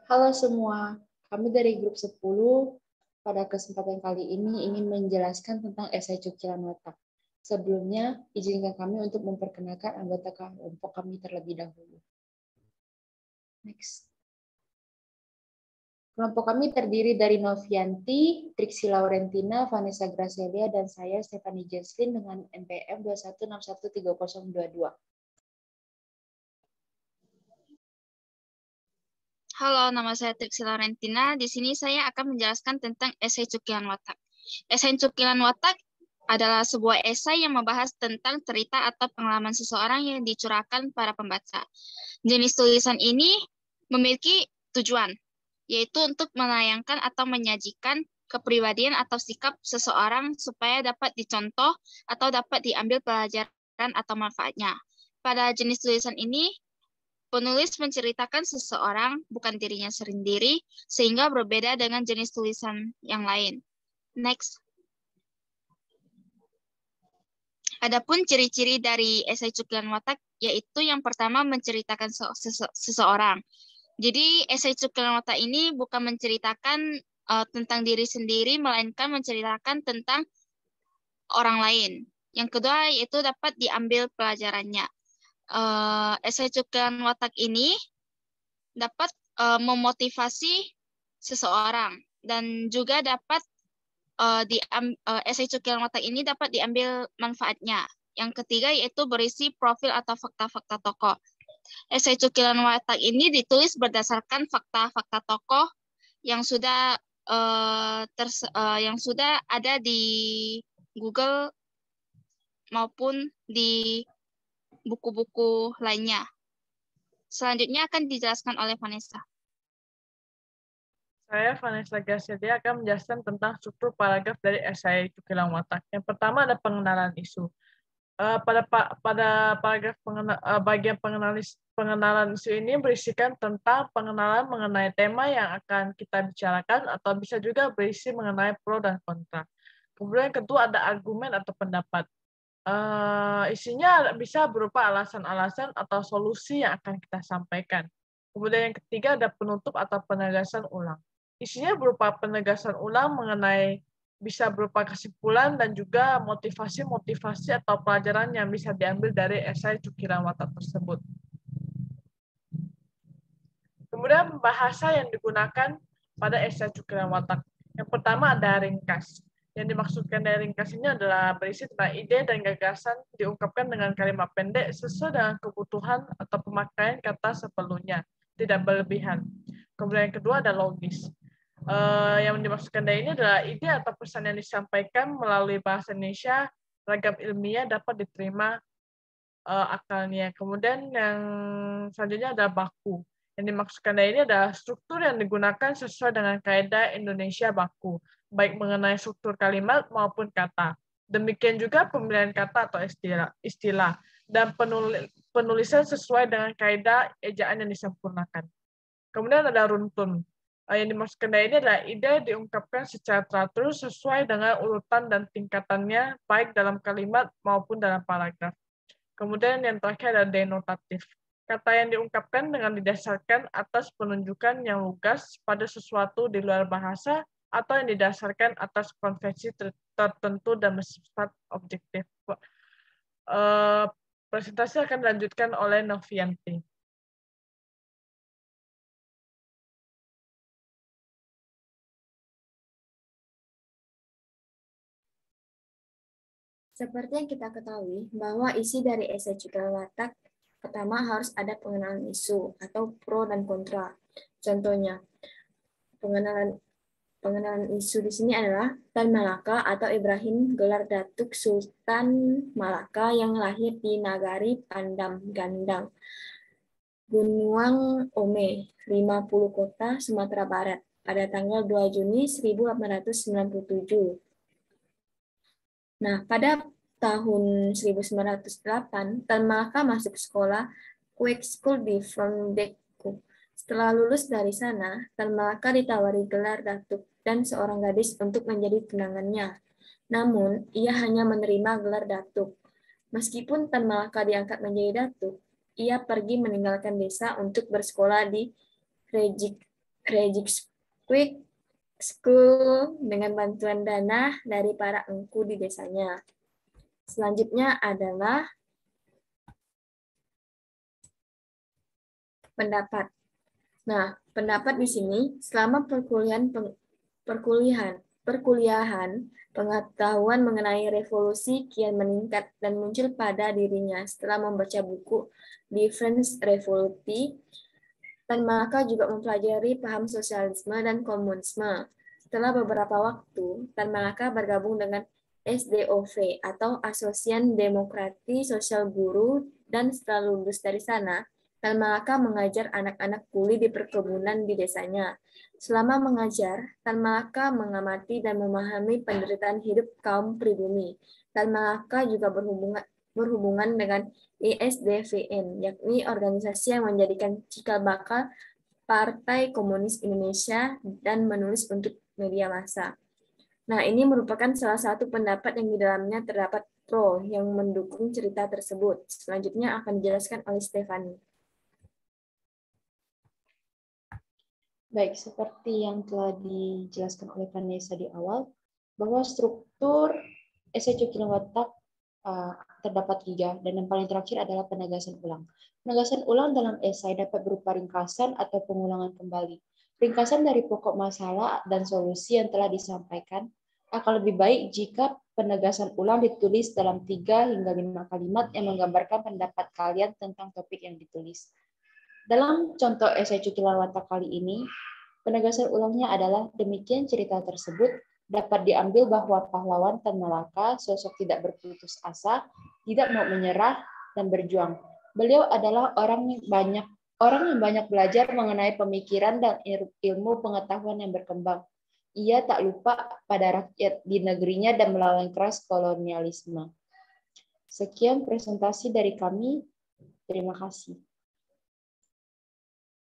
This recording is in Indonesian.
Halo semua, kami dari grup 10 pada kesempatan kali ini ingin menjelaskan tentang esai cucian otak. Sebelumnya, izinkan kami untuk memperkenalkan anggota kelompok kami terlebih dahulu. Next. Kelompok kami terdiri dari Novianti, Trixie Laurentina, Vanessa Gracelia, dan saya, Stephanie Jesslyn, dengan NPM 21613022. Halo, nama saya Trixie Laurentina. Di sini saya akan menjelaskan tentang esai Cukilan Watak. Esai Cukilan Watak adalah sebuah esai yang membahas tentang cerita atau pengalaman seseorang yang dicurahkan para pembaca. Jenis tulisan ini memiliki tujuan, yaitu untuk menayangkan atau menyajikan kepribadian atau sikap seseorang supaya dapat dicontoh atau dapat diambil pelajaran atau manfaatnya. Pada jenis tulisan ini, penulis menceritakan seseorang, bukan dirinya sendiri, sehingga berbeda dengan jenis tulisan yang lain. Next. Adapun ciri-ciri dari esai Cukilan Watak, yaitu yang pertama menceritakan seseorang. Jadi esai Cukilan Watak ini bukan menceritakan tentang diri sendiri, melainkan menceritakan tentang orang lain. Yang kedua yaitu dapat diambil pelajarannya. Esai Cukilan Watak ini dapat memotivasi seseorang dan juga dapat esai Cukilan Watak ini dapat diambil manfaatnya. Yang ketiga yaitu berisi profil atau fakta-fakta tokoh. Esai Cukilan Watak ini ditulis berdasarkan fakta-fakta tokoh yang sudah ada di Google maupun di buku-buku lainnya. Selanjutnya akan dijelaskan oleh Vanessa. Saya, Vanessa Gracelia, akan menjelaskan tentang struktur paragraf dari esai Cukilan Watak. Yang pertama ada pengenalan isu. Pada paragraf bagian pengenalan isu ini berisikan tentang pengenalan mengenai tema yang akan kita bicarakan atau bisa juga berisi mengenai pro dan kontra. Kemudian yang kedua ada argumen atau pendapat. Isinya bisa berupa alasan-alasan atau solusi yang akan kita sampaikan. Kemudian yang ketiga ada penutup atau penegasan ulang. Isinya berupa penegasan ulang mengenai bisa berupa kesimpulan dan juga motivasi-motivasi atau pelajaran yang bisa diambil dari esai Cukilan Watak tersebut. Kemudian bahasa yang digunakan pada esai Cukilan Watak. Yang pertama ada ringkas. Yang dimaksudkan dari ringkas ini adalah berisi tentang ide dan gagasan diungkapkan dengan kalimat pendek sesuai dengan kebutuhan atau pemakaian kata seperlunya, tidak berlebihan. Kemudian yang kedua ada logis. Yang dimaksudkan dari ini adalah ide atau pesan yang disampaikan melalui bahasa Indonesia ragam ilmiah dapat diterima akalnya. Kemudian yang selanjutnya ada baku. Yang dimaksudkan dari ini adalah struktur yang digunakan sesuai dengan kaidah Indonesia baku, baik mengenai struktur kalimat maupun kata. Demikian juga pemilihan kata atau istilah dan penulisan sesuai dengan kaidah ejaan yang disempurnakan. Kemudian ada runtun. Yang dimaksudkan dari ini adalah ide diungkapkan secara teratur sesuai dengan urutan dan tingkatannya, baik dalam kalimat maupun dalam paragraf. Kemudian yang terakhir ada denotatif. Kata yang diungkapkan dengan didasarkan atas penunjukan yang lugas pada sesuatu di luar bahasa atau yang didasarkan atas konvensi tertentu dan bersifat objektif. Presentasi akan dilanjutkan oleh Novianti. Seperti yang kita ketahui, bahwa isi dari esai Cukilan Watak pertama harus ada pengenalan isu atau pro dan kontra. Contohnya, pengenalan isu di sini adalah Tan Malaka atau Ibrahim gelar Datuk Sultan Malaka yang lahir di Nagari Pandam Gandang, Gunuang Ome, 50 Kota, Sumatera Barat, pada tanggal 2 Juni 1897. Nah, pada tahun 1908, Tan Malaka masuk sekolah Quake School di Frondekku. Setelah lulus dari sana, Tan Malaka ditawari gelar datuk dan seorang gadis untuk menjadi tunangannya. Namun, ia hanya menerima gelar datuk. Meskipun Tan Malaka diangkat menjadi datuk, ia pergi meninggalkan desa untuk bersekolah di Rejik Quick School dengan bantuan dana dari para engku di desanya. Selanjutnya adalah pendapat. Nah, pendapat di sini selama perkuliahan, pengetahuan mengenai revolusi kian meningkat dan muncul pada dirinya setelah membaca buku Defense Revoluti, dan maka juga mempelajari paham sosialisme dan komunisme. Setelah beberapa waktu, Tan Malaka bergabung dengan SDOV atau Asosiasi Demokrasi Sosial Buruh, dan setelah lulus dari sana, Tan Malaka mengajar anak-anak kuli di perkebunan di desanya. Selama mengajar, Tan Malaka mengamati dan memahami penderitaan hidup kaum pribumi. Tan Malaka juga berhubungan dengan ISDVN, yakni organisasi yang menjadikan cikal bakal Partai Komunis Indonesia dan menulis untuk media massa. Nah, ini merupakan salah satu pendapat yang di dalamnya terdapat pro yang mendukung cerita tersebut. Selanjutnya akan dijelaskan oleh Stefani. Baik, seperti yang telah dijelaskan oleh Vanessa di awal, bahwa struktur esai Cucilan Watak terdapat 3, dan yang paling terakhir adalah penegasan ulang. Penegasan ulang dalam esai dapat berupa ringkasan atau pengulangan kembali. Ringkasan dari pokok masalah dan solusi yang telah disampaikan. Akan lebih baik jika penegasan ulang ditulis dalam 3 hingga 5 kalimat yang menggambarkan pendapat kalian tentang topik yang ditulis. Dalam contoh esai Cucilan Watak kali ini, penegasan ulangnya adalah demikian cerita tersebut dapat diambil bahwa pahlawan Tan Malaka sosok tidak berputus asa, tidak mau menyerah, dan berjuang. Beliau adalah orang yang banyak belajar mengenai pemikiran dan ilmu pengetahuan yang berkembang. Ia tak lupa pada rakyat di negerinya dan melawan keras kolonialisme. Sekian presentasi dari kami. Terima kasih.